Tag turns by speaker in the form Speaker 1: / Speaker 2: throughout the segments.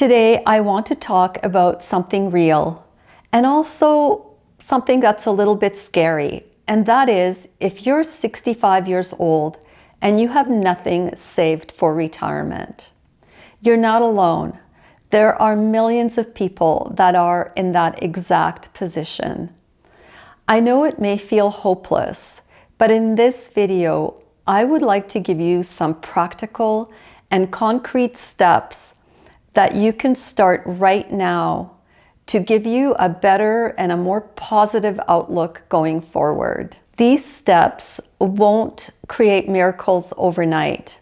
Speaker 1: Today, I want to talk about something real and also something that's a little bit scary. And that is, if you're 65 years old and you have nothing saved for retirement, you're not alone. There are millions of people that are in that exact position. I know it may feel hopeless, but in this video, I would like to give you some practical and concrete steps that you can start right now to give you a better and a more positive outlook going forward. These steps won't create miracles overnight,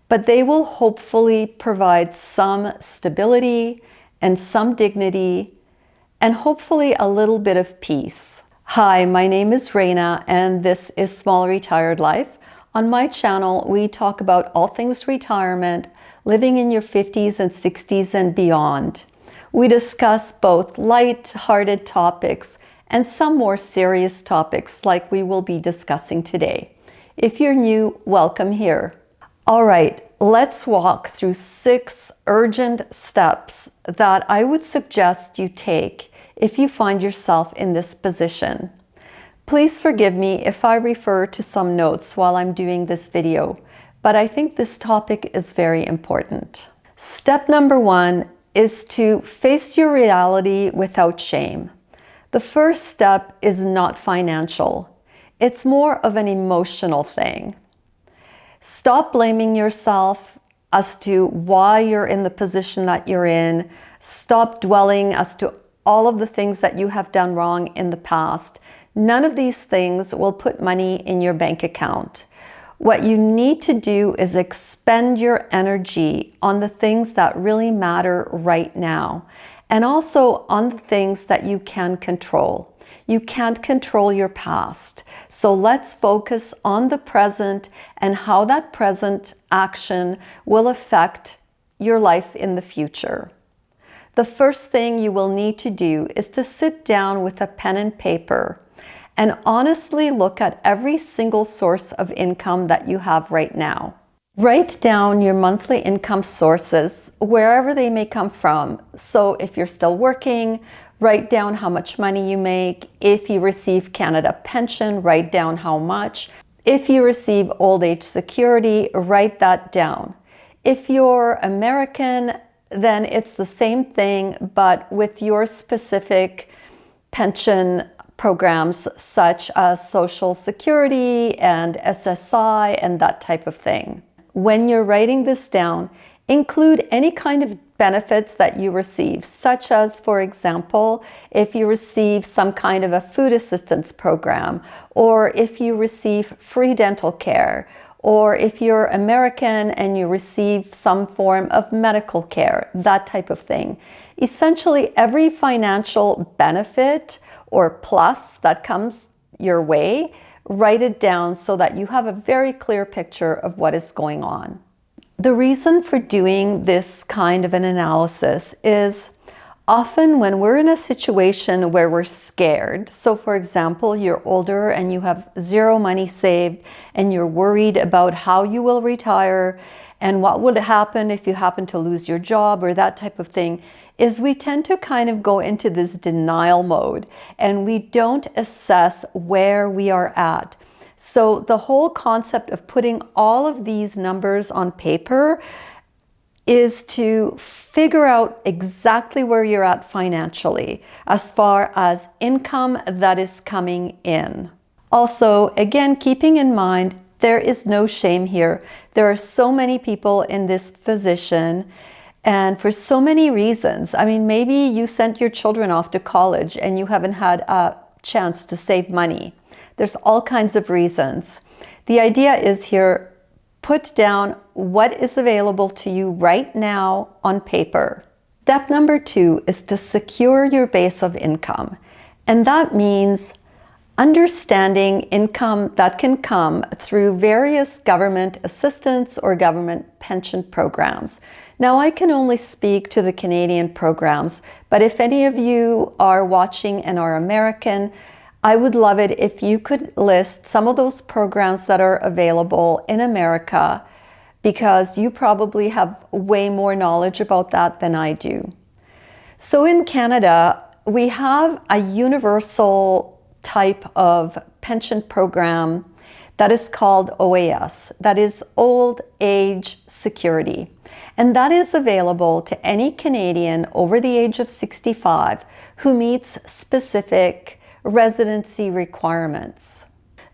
Speaker 1: but they will hopefully provide some stability and some dignity and hopefully a little bit of peace. Hi, my name is Raina and this is Small Retired Life. On my channel, we talk about all things retirement, living in your 50s and 60s and beyond. We discuss both light-hearted topics and some more serious topics like we will be discussing today. If you're new, welcome here. All right, let's walk through 6 urgent steps that I would suggest you take if you find yourself in this position. Please forgive me if I refer to some notes while I'm doing this video, but I think this topic is very important. Step number 1 is to face your reality without shame. The first step is not financial. It's more of an emotional thing. Stop blaming yourself as to why you're in the position that you're in. Stop dwelling as to all of the things that you have done wrong in the past. None of these things will put money in your bank account. What you need to do is expend your energy on the things that really matter right now, and also on the things that you can control. You can't control your past. So let's focus on the present and how that present action will affect your life in the future. The first thing you will need to do is to sit down with a pen and paper and honestly look at every single source of income that you have right now. Write down your monthly income sources, wherever they may come from. So if you're still working, write down how much money you make. If you receive Canada Pension, write down how much. If you receive old age security, write that down. If you're American, then it's the same thing, but with your specific pension programs such as Social Security and SSI and that type of thing. When you're writing this down, include any kind of benefits that you receive, such as, for example, if you receive some kind of a food assistance program, or if you receive free dental care, or if you're American and you receive some form of medical care, that type of thing. Essentially, every financial benefit or plus that comes your way, write it down so that you have a very clear picture of what is going on. The reason for doing this kind of an analysis is often when we're in a situation where we're scared. So for example, you're older and you have 0 money saved and you're worried about how you will retire and what would happen if you happen to lose your job or that type of thing, is we tend to kind of go into this denial mode and we don't assess where we are at. So the whole concept of putting all of these numbers on paper is to figure out exactly where you're at financially as far as income that is coming in. Also, again, keeping in mind, there is no shame here. There are so many people in this position and for so many reasons. I mean, maybe you sent your children off to college and you haven't had a chance to save money. There's all kinds of reasons. The idea is here, put down what is available to you right now on paper. Step number 2 is to secure your base of income. And that means understanding income that can come through various government assistance or government pension programs. Now, I can only speak to the Canadian programs, but if any of you are watching and are American, I would love it if you could list some of those programs that are available in America because you probably have way more knowledge about that than I do. So in Canada, we have a universal type of pension program that is called OAS, that is Old Age Security. And that is available to any Canadian over the age of 65 who meets specific residency requirements.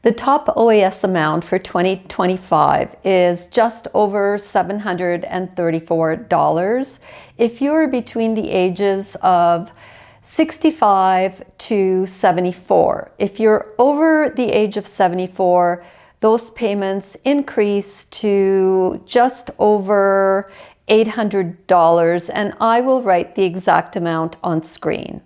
Speaker 1: The top OAS amount for 2025 is just over $734 if you're between the ages of 65 to 74. If you're over the age of 74, those payments increase to just over $800, and I will write the exact amount on screen.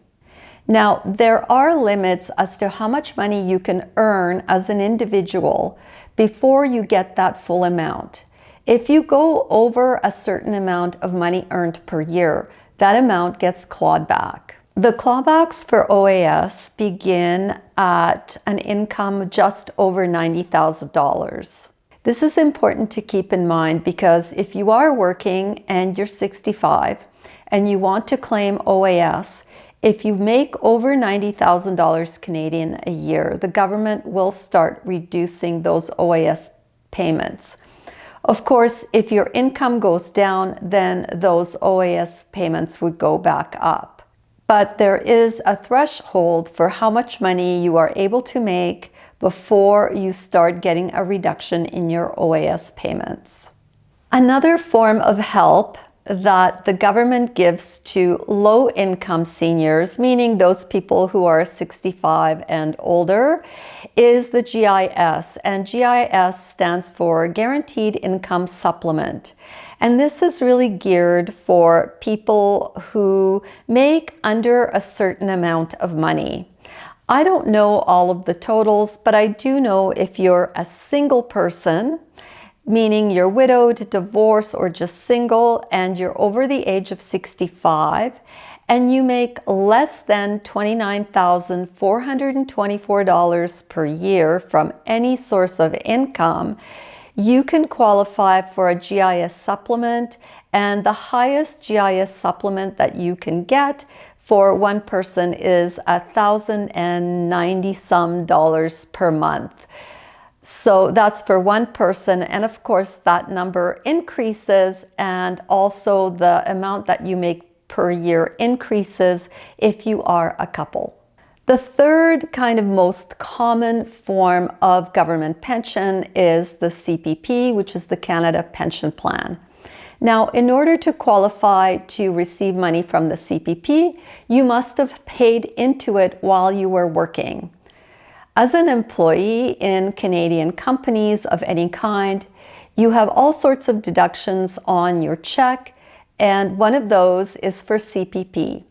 Speaker 1: Now, there are limits as to how much money you can earn as an individual before you get that full amount. If you go over a certain amount of money earned per year, that amount gets clawed back. The clawbacks for OAS begin at an income just over $90,000. This is important to keep in mind because if you are working and you're 65 and you want to claim OAS, if you make over $90,000 Canadian a year, the government will start reducing those OAS payments. Of course, if your income goes down, then those OAS payments would go back up. But there is a threshold for how much money you are able to make before you start getting a reduction in your OAS payments. Another form of help that the government gives to low-income seniors, meaning those people who are 65 and older, is the GIS. And GIS stands for Guaranteed Income Supplement. And this is really geared for people who make under a certain amount of money. I don't know all of the totals, but I do know if you're a single person, meaning you're widowed, divorced, or just single, and you're over the age of 65, and you make less than $29,424 per year from any source of income, you can qualify for a GIS supplement, and the highest GIS supplement that you can get for one person is $1,090 some per month. So that's for one person, and of course that number increases, and also the amount that you make per year increases if you are a couple. The third kind of most common form of government pension is the CPP, which is the Canada Pension Plan. Now, in order to qualify to receive money from the CPP, you must have paid into it while you were working. As an employee in Canadian companies of any kind, you have all sorts of deductions on your check, and one of those is for CPP.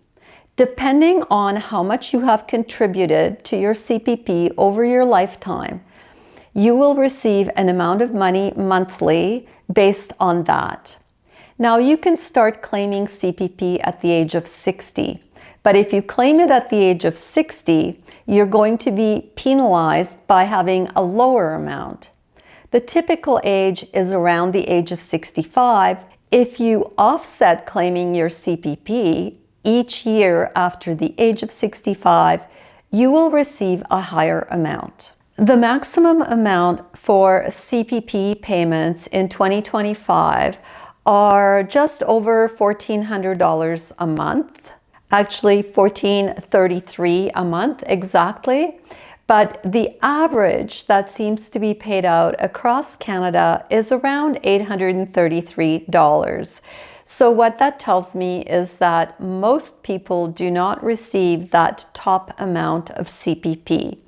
Speaker 1: Depending on how much you have contributed to your CPP over your lifetime, you will receive an amount of money monthly based on that. Now, you can start claiming CPP at the age of 60. But if you claim it at the age of 60, you're going to be penalized by having a lower amount. The typical age is around the age of 65. If you offset claiming your CPP each year after the age of 65, you will receive a higher amount. The maximum amount for CPP payments in 2025 are just over $1,400 a month. Actually $1,433 a month exactly, but the average that seems to be paid out across Canada is around $833. So what that tells me is that most people do not receive that top amount of CPP.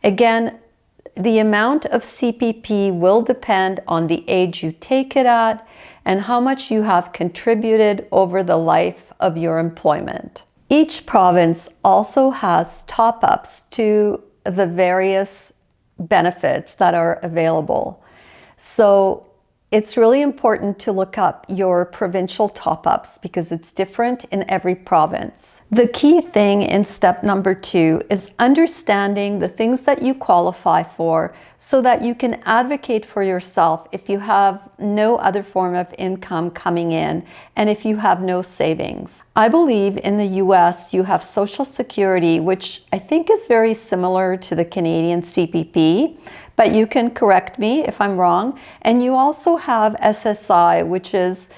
Speaker 1: Again, the amount of CPP will depend on the age you take it at and how much you have contributed over the life of your employment. Each province also has top-ups to the various benefits that are available. So it's really important to look up your provincial top-ups because it's different in every province. The key thing in step number 2 is understanding the things that you qualify for so that you can advocate for yourself if you have no other form of income coming in and if you have no savings. I believe in the US you have Social Security, which I think is very similar to the Canadian CPP, but you can correct me if I'm wrong. And you also have SSI, which is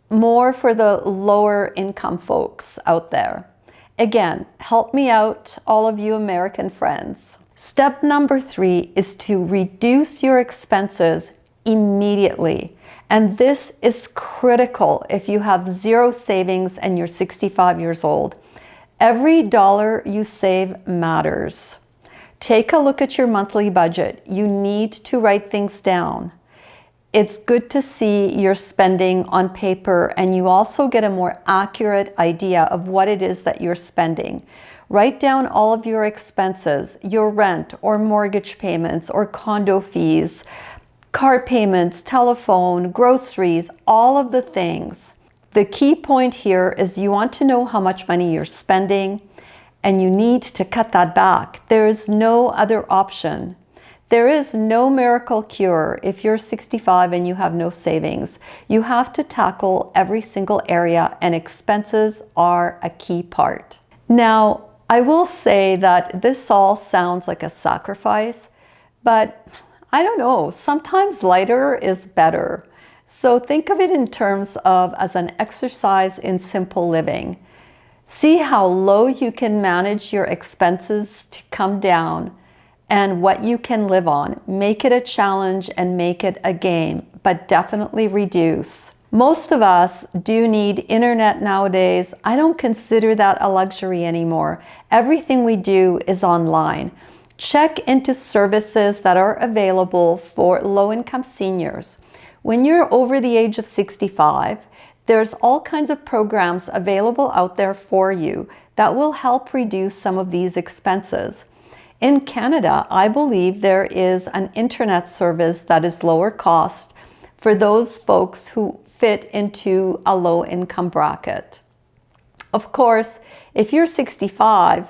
Speaker 1: more for the lower income folks out there. Again, help me out, all of you American friends. Step number 3 is to reduce your expenses immediately. And this is critical if you have zero savings and you're 65 years old. Every dollar you save matters. Take a look at your monthly budget. You need to write things down. It's good to see your spending on paper, and you also get a more accurate idea of what it is that you're spending. Write down all of your expenses, your rent or mortgage payments or condo fees, car payments, telephone, groceries, all of the things. The key point here is you want to know how much money you're spending, and you need to cut that back. There is no other option. There is no miracle cure if you're 65 and you have no savings. You have to tackle every single area, and expenses are a key part. Now, I will say that this all sounds like a sacrifice, but I don't know, sometimes lighter is better. So think of it in terms of as an exercise in simple living. See how low you can manage your expenses to come down and what you can live on. Make it a challenge and make it a game, but definitely reduce. Most of us do need internet nowadays. I don't consider that a luxury anymore. Everything we do is online. Check into services that are available for low-income seniors. When you're over the age of 65, there's all kinds of programs available out there for you that will help reduce some of these expenses. In Canada, I believe there is an internet service that is lower cost for those folks who fit into a low income bracket. Of course, if you're 65,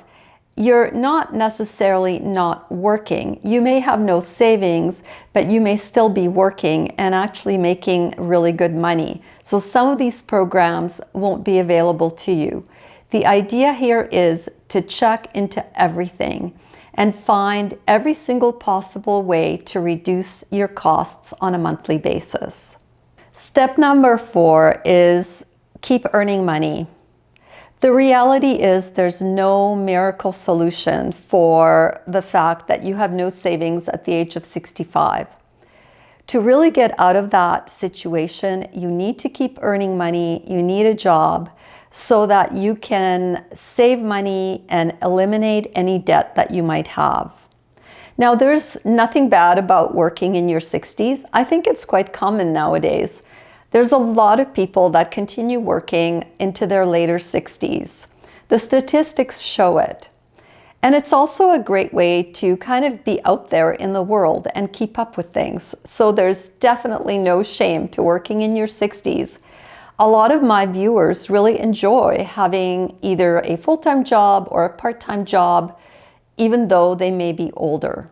Speaker 1: you're not necessarily not working. You may have no savings, but you may still be working and actually making really good money. So some of these programs won't be available to you. The idea here is to check into everything and find every single possible way to reduce your costs on a monthly basis. Step number 4 is keep earning money. The reality is there's no miracle solution for the fact that you have no savings at the age of 65. To really get out of that situation, you need to keep earning money, you need a job so that you can save money and eliminate any debt that you might have. Now, there's nothing bad about working in your 60s. I think it's quite common nowadays. There's a lot of people that continue working into their later 60s. The statistics show it. And it's also a great way to kind of be out there in the world and keep up with things. So there's definitely no shame to working in your 60s. A lot of my viewers really enjoy having either a full-time job or a part-time job, even though they may be older.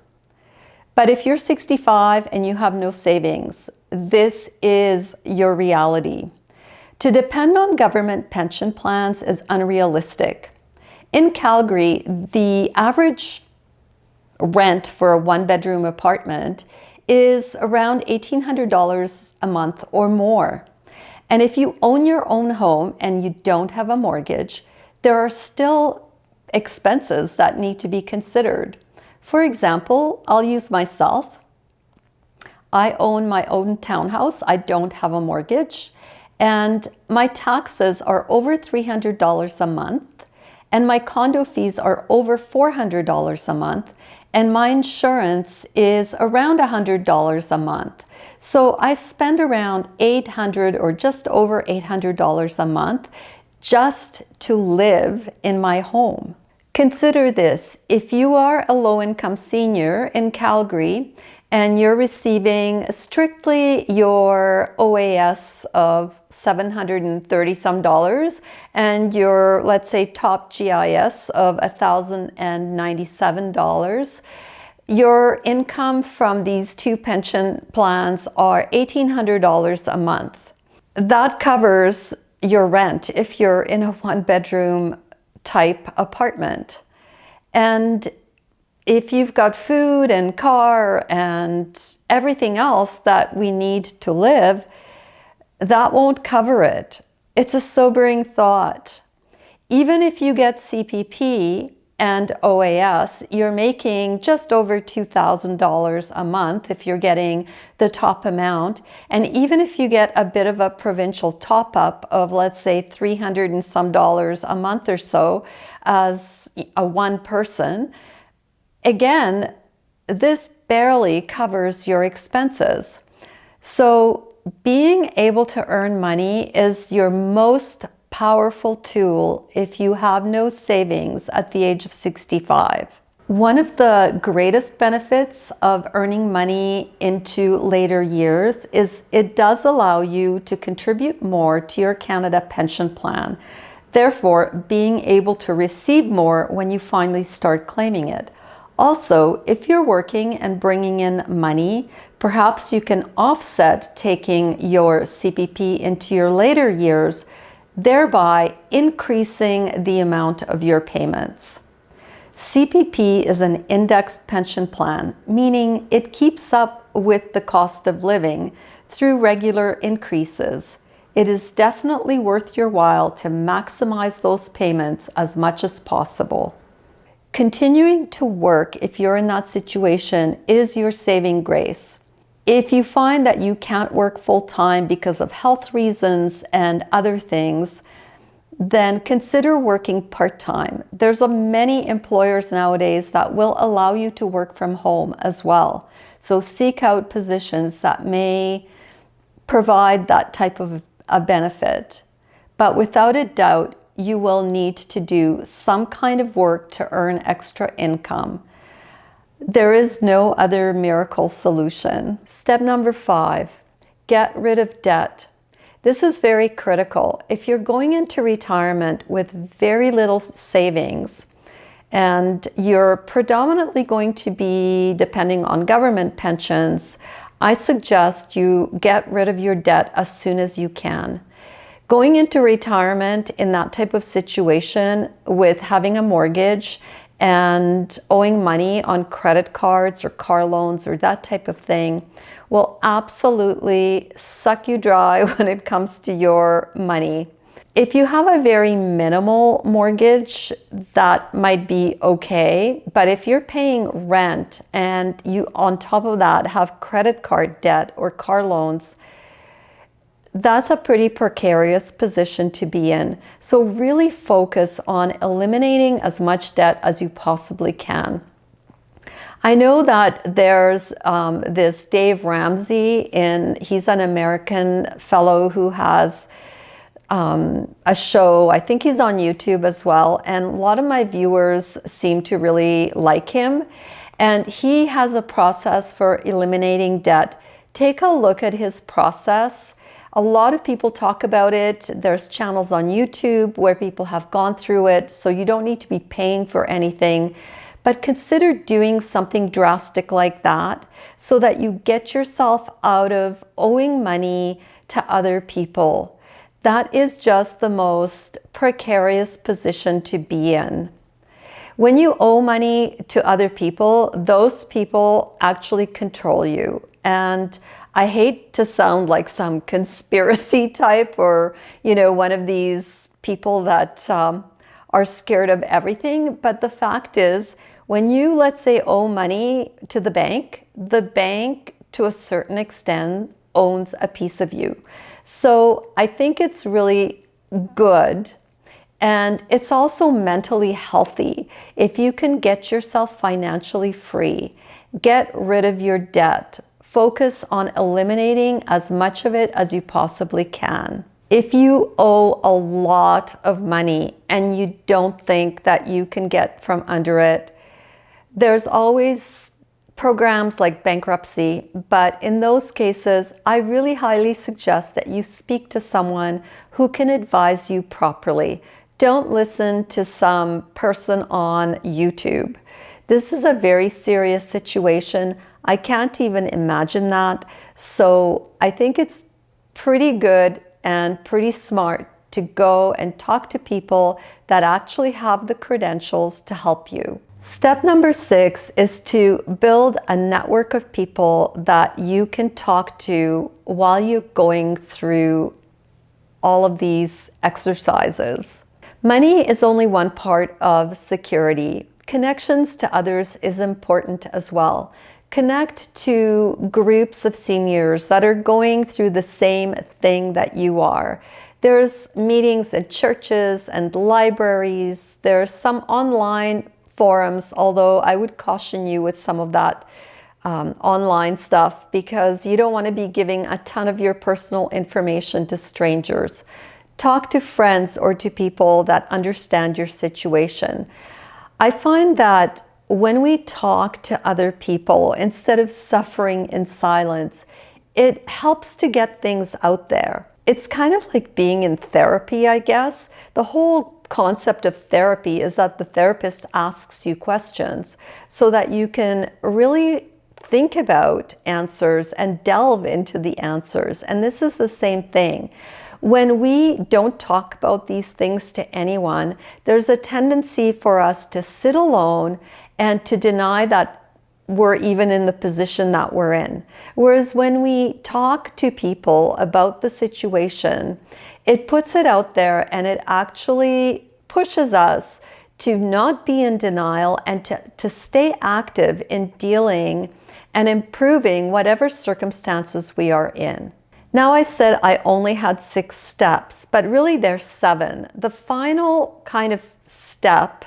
Speaker 1: But if you're 65 and you have no savings, this is your reality. To depend on government pension plans is unrealistic. In Calgary, the average rent for a one-bedroom apartment is around $1,800 a month or more. And if you own your own home and you don't have a mortgage, there are still expenses that need to be considered. For example, I'll use myself. I own my own townhouse. I don't have a mortgage. And my taxes are over $300 a month. And my condo fees are over $400 a month. And my insurance is around $100 a month. So I spend around $800 or just over $800 a month just to live in my home. Consider this, if you are a low-income senior in Calgary and you're receiving strictly your OAS of $730 some and your, let's say, top GIS of $1,097, your income from these two pension plans are $1,800 a month. That covers your rent if you're in a one-bedroom type apartment. And if you've got food and car and everything else that we need to live, that won't cover it. It's a sobering thought. Even if you get CPP and OAS, you're making just over $2,000 a month if you're getting the top amount. And even if you get a bit of a provincial top up of, let's say, $300 and some a month or so as a one person, again, this barely covers your expenses. So being able to earn money is your most powerful tool if you have no savings at the age of 65. One of the greatest benefits of earning money into later years is it does allow you to contribute more to your Canada pension plan, therefore being able to receive more when you finally start claiming it. Also, if you're working and bringing in money, perhaps you can offset taking your CPP into your later years, thereby increasing the amount of your payments. CPP is an indexed pension plan, meaning it keeps up with the cost of living through regular increases. It is definitely worth your while to maximize those payments as much as possible. Continuing to work, if you're in that situation, is your saving grace. If you find that you can't work full-time because of health reasons and other things, then consider working part-time. There's many employers nowadays that will allow you to work from home as well. So seek out positions that may provide that type of a benefit. But without a doubt, you will need to do some kind of work to earn extra income. There is no other miracle solution. Step number 5, get rid of debt. This is very critical. If you're going into retirement with very little savings and you're predominantly going to be depending on government pensions, I suggest you get rid of your debt as soon as you can. Going into retirement in that type of situation with having a mortgage and owing money on credit cards or car loans or that type of thing will absolutely suck you dry when it comes to your money. If you have a very minimal mortgage, that might be okay. But if you're paying rent and you on top of that have credit card debt or car loans, that's a pretty precarious position to be in. So really focus on eliminating as much debt as you possibly can. I know that there's this Dave Ramsey, he's an American fellow who has a show. I think he's on YouTube as well. And a lot of my viewers seem to really like him. And he has a process for eliminating debt. Take a look at his process. A lot of people talk about it. There's channels on YouTube where people have gone through it, so you don't need to be paying for anything. But consider doing something drastic like that so that you get yourself out of owing money to other people. That is just the most precarious position to be in. When you owe money to other people, those people actually control you. And I hate to sound like some conspiracy type or, one of these people that are scared of everything. But the fact is, when you, let's say, owe money to the bank to a certain extent owns a piece of you. So I think it's really good. And it's also mentally healthy. If you can get yourself financially free, get rid of your debt, focus on eliminating as much of it as you possibly can. If you owe a lot of money and you don't think that you can get from under it, there's always programs like bankruptcy, but in those cases, I really highly suggest that you speak to someone who can advise you properly. Don't listen to some person on YouTube. This is a very serious situation. I can't even imagine that. So I think it's pretty good and pretty smart to go and talk to people that actually have the credentials to help you. Step number 6 is to build a network of people that you can talk to while you're going through all of these exercises. Money is only one part of security. Connections to others is important as well. Connect to groups of seniors that are going through the same thing that you are. There's meetings in churches and libraries. There's some online forums, although I would caution you with some of that online stuff because you don't want to be giving a ton of your personal information to strangers. Talk to friends or to people that understand your situation. I find that when we talk to other people, instead of suffering in silence, it helps to get things out there. It's kind of like being in therapy, I guess. The whole concept of therapy is that the therapist asks you questions so that you can really think about answers and delve into the answers. And this is the same thing. When we don't talk about these things to anyone, there's a tendency for us to sit alone and to deny that we're even in the position that we're in. Whereas when we talk to people about the situation, it puts it out there and it actually pushes us to not be in denial and to stay active in dealing and improving whatever circumstances we are in. Now, I said I only had 6 steps, but really there's 7. The final kind of step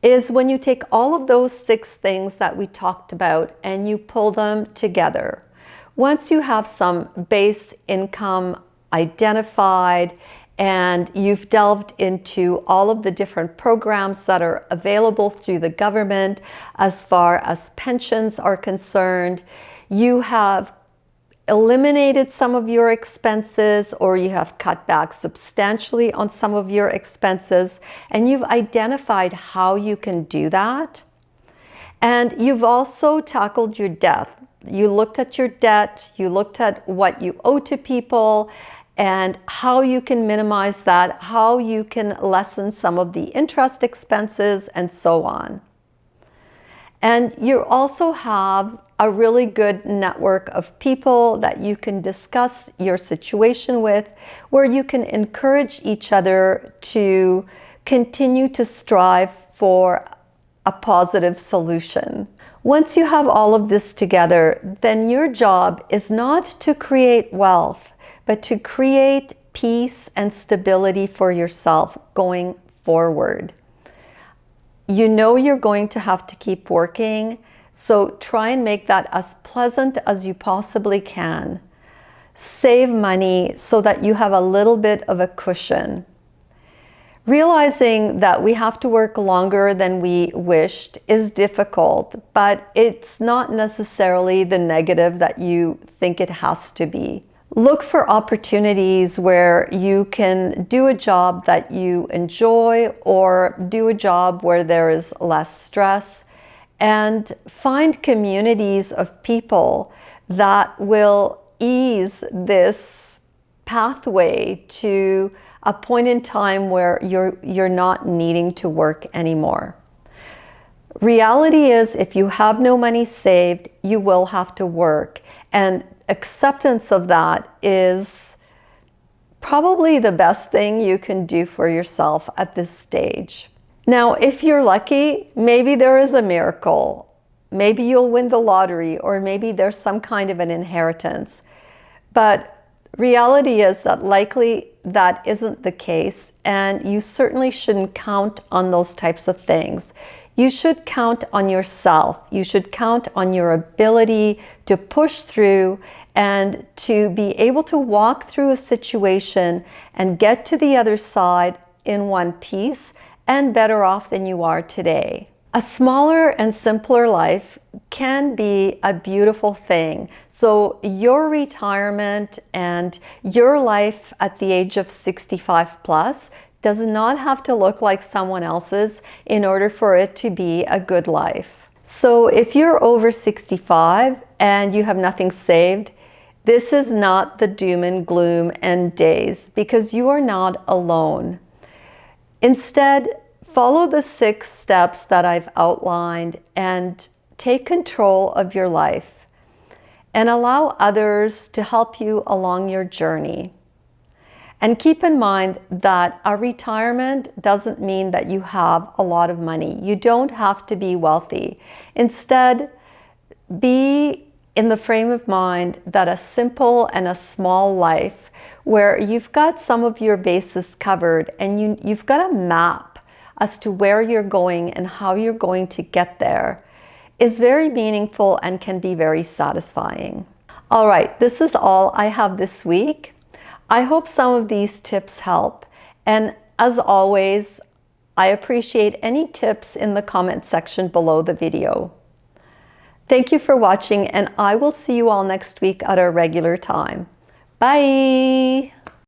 Speaker 1: is when you take all of those 6 things that we talked about and you pull them together. Once you have some base income identified and you've delved into all of the different programs that are available through the government as far as pensions are concerned, you have eliminated some of your expenses or you have cut back substantially on some of your expenses, and you've identified how you can do that. And you've also tackled your debt. You looked at your debt, you looked at what you owe to people and how you can minimize that, how you can lessen some of the interest expenses and so on. And you also have a really good network of people that you can discuss your situation with, where you can encourage each other to continue to strive for a positive solution. Once you have all of this together, then your job is not to create wealth, but to create peace and stability for yourself going forward. You know you're going to have to keep working, so try and make that as pleasant as you possibly can. Save money so that you have a little bit of a cushion. Realizing that we have to work longer than we wished is difficult, but it's not necessarily the negative that you think it has to be. Look for opportunities where you can do a job that you enjoy or do a job where there is less stress, and find communities of people that will ease this pathway to a point in time where you're not needing to work anymore. Reality is, if you have no money saved, you will have to work, and acceptance of that is probably the best thing you can do for yourself at this stage. Now, if you're lucky, maybe there is a miracle. Maybe you'll win the lottery, or maybe there's some kind of an inheritance. But reality is that likely that isn't the case, and you certainly shouldn't count on those types of things. You should count on yourself. You should count on your ability to push through and to be able to walk through a situation and get to the other side in one piece and better off than you are today. A smaller and simpler life can be a beautiful thing. So your retirement and your life at the age of 65 plus does not have to look like someone else's in order for it to be a good life. So if you're over 65 and you have nothing saved, this is not the doom and gloom end days, because you are not alone. Instead, follow the 6 steps that I've outlined and take control of your life and allow others to help you along your journey. And keep in mind that a retirement doesn't mean that you have a lot of money. You don't have to be wealthy. Instead, be in the frame of mind that a simple and a small life where you've got some of your bases covered and you've got a map as to where you're going and how you're going to get there is very meaningful and can be very satisfying. All right, this is all I have this week. I hope some of these tips help. And as always, I appreciate any tips in the comment section below the video. Thank you for watching, and I will see you all next week at our regular time. Bye!